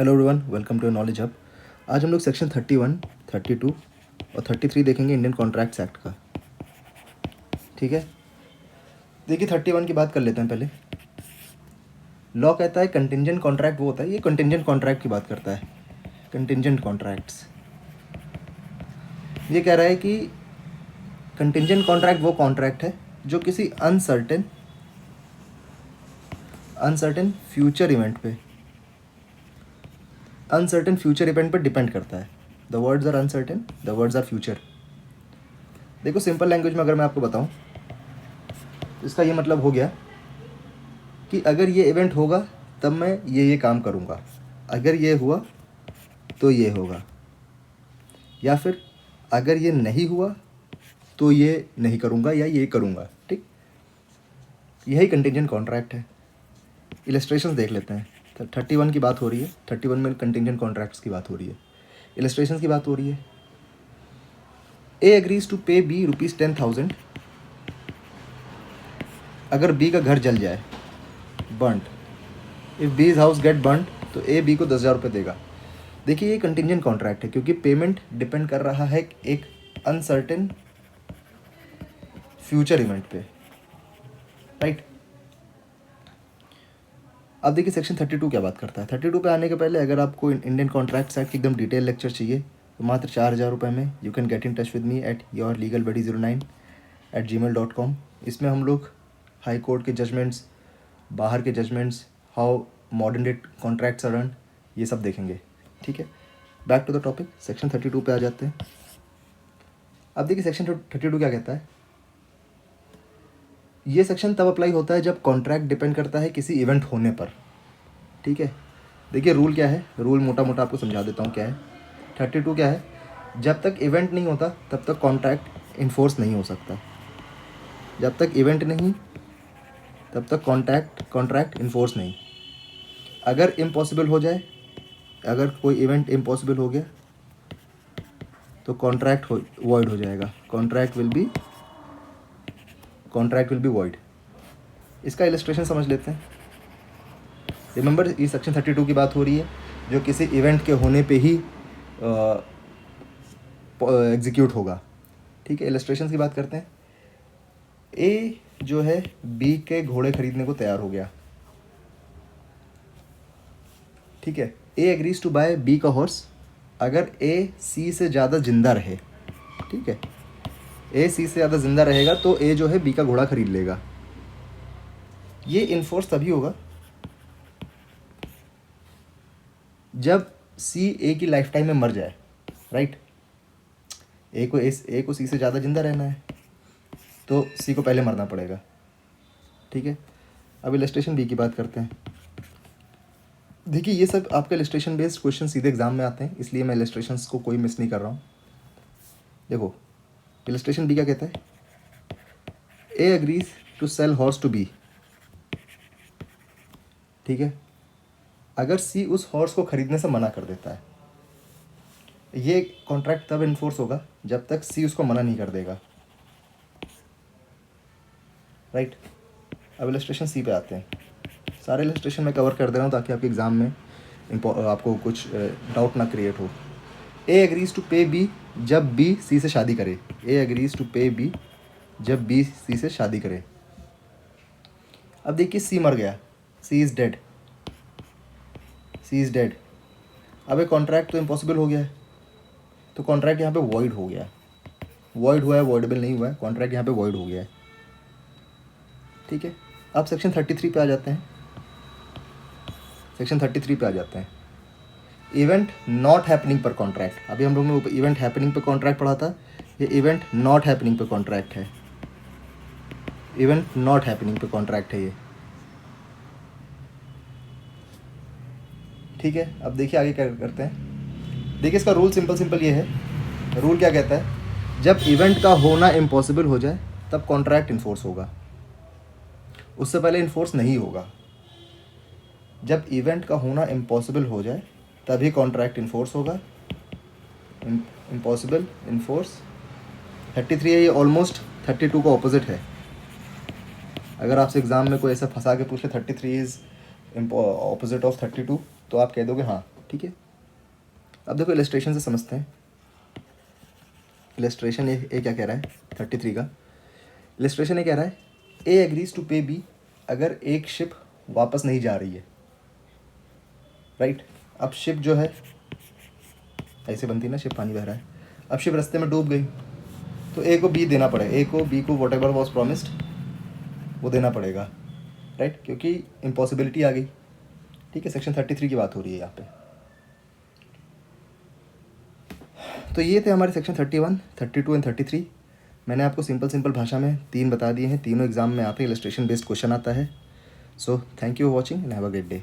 Hello everyone, welcome to knowledge hub. आज हम लोग सेक्शन 31, 32 और 33 देखेंगे इंडियन कॉन्ट्रैक्ट्स एक्ट का। ठीक है, देखिए 31 की बात कर लेते हैं पहले। लॉ कहता है कंटिंजेंट कॉन्ट्रैक्ट वो होता है, ये कंटिंजेंट कॉन्ट्रैक्ट की बात करता है। कंटिंजेंट कॉन्ट्रैक्ट्स ये कह रहा है कि कंटिंजेंट कॉन्ट्रैक्ट वो कॉन्ट्रैक्ट है जो किसी अनसर्टेन फ्यूचर इवेंट पे डिपेंड करता है। The words are uncertain, the words are future. देखो सिंपल लैंग्वेज में अगर मैं आपको बताऊं, इसका ये मतलब हो गया कि अगर ये इवेंट होगा तब मैं ये काम करूँगा, अगर ये हुआ तो ये होगा, या फिर अगर ये नहीं हुआ तो ये नहीं करूँगा या ये करूँगा। ठीक, यही कंटिंजेंट कॉन्ट्रैक्ट है। इलस्ट्रेशंस देख लेते हैं। 31 की बात हो रही है, 31 में कंटिंजेंट कॉन्ट्रैक्ट्स की बात हो रही है, इलस्ट्रेशंस की बात हो रही है। ए एग्रीज टू पे बी ₹10,000 अगर बी का घर जल जाए, बर्न्ड, इफ़ बीज हाउस गेट बर्न्ड, तो ए बी को 10,000 रुपये देगा। देखिए ये कंटिंजेंट कॉन्ट्रैक्ट है क्योंकि पेमेंट डिपेंड कर रहा है एक अनसर्टेन फ्यूचर इवेंट पे, राइट। अब देखिए सेक्शन 32 क्या बात करता है। 32 पे आने के पहले अगर आपको इंडियन कॉन्ट्रैक्ट्स एक्ट की एकदम डिटेल लेक्चर चाहिए तो मात्र 4,000 रुपये में you can get in touch with me at yourlegalbuddy09@gmail.com। इसमें हम लोग हाई कोर्ट के जजमेंट्स, बाहर के judgments, how modern day contracts are run, ये सब देखेंगे। ठीक है, back to the topic, section 32 पे आ जाते हैं। अब देखिए सेक्शन 32 क्या कहता है। ये सेक्शन तब अप्लाई होता है जब कॉन्ट्रैक्ट डिपेंड करता है किसी इवेंट होने पर। ठीक है, देखिए रूल क्या है, रूल मोटा मोटा आपको समझा देता हूँ क्या है। 32 क्या है, जब तक इवेंट नहीं होता तब तक कॉन्ट्रैक्ट इन्फोर्स नहीं हो सकता। जब तक इवेंट नहीं तब तक कॉन्ट्रैक्ट इन्फोर्स नहीं। अगर इम्पॉसिबल हो जाए, अगर कोई इवेंट इम्पॉसिबल हो गया तो कॉन्ट्रैक्ट वॉइड हो जाएगा। Contract will be void. इसका इलस्ट्रेशन समझ लेते हैं। रिमेंबर ये सेक्शन 32 की बात हो रही है जो किसी इवेंट के होने पे ही एग्जीक्यूट होगा। ठीक है, इलस्ट्रेशन की बात करते हैं। ए जो है बी के घोड़े खरीदने को तैयार हो गया। ठीक है, A agrees to bye B का हॉर्स अगर ए सी से ज़्यादा जिंदा रहे। ठीक है, ए सी से ज़्यादा जिंदा रहेगा तो ए जो है बी का घोड़ा खरीद लेगा। ये इन्फोर्स तभी होगा जब सी ए की लाइफ टाइम में मर जाए, राइट। ए को सी से ज़्यादा जिंदा रहना है तो सी को पहले मरना पड़ेगा। ठीक है, अब इलस्ट्रेशन बी की बात करते हैं। देखिए ये सब आपके इलस्ट्रेशन बेस्ड क्वेश्चन सीधे एग्जाम में आते हैं, इसलिए मैं इलस्ट्रेशंस को कोई मिस नहीं कर रहा हूँ। देखो इलस्ट्रेशन बी क्या कहता है। A agrees to sell horse to B. ठीक है, अगर सी उस हॉर्स को खरीदने से मना कर देता है, ये कॉन्ट्रैक्ट तब इन्फोर्स होगा जब तक सी उसको मना नहीं कर देगा, राइट। अब इलस्ट्रेशन सी पे आते हैं। सारे इलस्ट्रेशन मैं कवर कर दे रहा हूँ ताकि आपके एग्ज़ाम में आपको कुछ डाउट ना क्रिएट हो। ए एग्रीज टू पे बी जब बी सी से शादी करे। ए एग्रीज टू पे बी जब बी सी से शादी करे। अब देखिए सी मर गया, सी इज़ डेड। अब एक कॉन्ट्रैक्ट तो इम्पॉसिबल हो गया है, तो कॉन्ट्रैक्ट यहाँ पे वॉइड हो गया है। वॉइड हुआ है, वॉइडेबल नहीं हुआ है, कॉन्ट्रैक्ट यहाँ पे वॉइड हो गया है। ठीक है, अब सेक्शन 33 पे आ जाते हैं। सेक्शन 33 पे आ जाते हैं। इवेंट नॉट हैपनिंग पर कॉन्ट्रैक्ट। अभी हम लोग ने इवेंट हैपनिंग पे कॉन्ट्रैक्ट पढ़ा था, ये इवेंट नॉट हैपनिंग पे कॉन्ट्रैक्ट है। इवेंट नॉट हैपनिंग पे कॉन्ट्रैक्ट है ये। ठीक है, अब देखिए आगे क्या करते हैं। देखिए इसका रूल सिंपल ये है। रूल क्या कहता है, जब इवेंट का होना इम्पॉसिबल हो जाए तब कॉन्ट्रैक्ट इन्फोर्स होगा, उससे पहले इन्फोर्स नहीं होगा। जब इवेंट का होना इम्पॉसिबल हो जाए तभी कॉन्ट्रैक्ट इन्फोर्स होगा। Impossible, enforce. 33 है, ये ऑलमोस्ट 32 का ऑपोजिट है। अगर आपसे एग्ज़ाम में कोई ऐसा फंसा के पूछ ले 33 इज़ ऑपोजिट ऑफ 32 तो आप कह दोगे हाँ ठीक है, अब देखो इलस्ट्रेशन से समझते हैं। इलस्ट्रेशन ए क्या कह रहा है 33 का, इलस्ट्रेशन ये कह रहा है ए एग्रीज टू पे बी अगर एक शिप वापस नहीं जा रही है, राइट। अब शिप जो है ऐसे बनती है ना, शिप पानी बह रहा है, अब शिप रास्ते में डूब गई तो ए को बी देना पड़ेगा, ए को बी को वॉट एवर वॉज प्रॉमिस्ड वो देना पड़ेगा, राइट, क्योंकि इम्पॉसिबिलिटी आ गई। ठीक है, सेक्शन 33 की बात हो रही है यहाँ पे। तो ये थे हमारे सेक्शन 31, 32 एंड 33। मैंने आपको सिंपल भाषा में 3 बता दिए हैं, तीनों एग्जाम में आते हैं, इलस्ट्रेशन बेस्ड क्वेश्चन आता है। So thank you for watching and have a great day.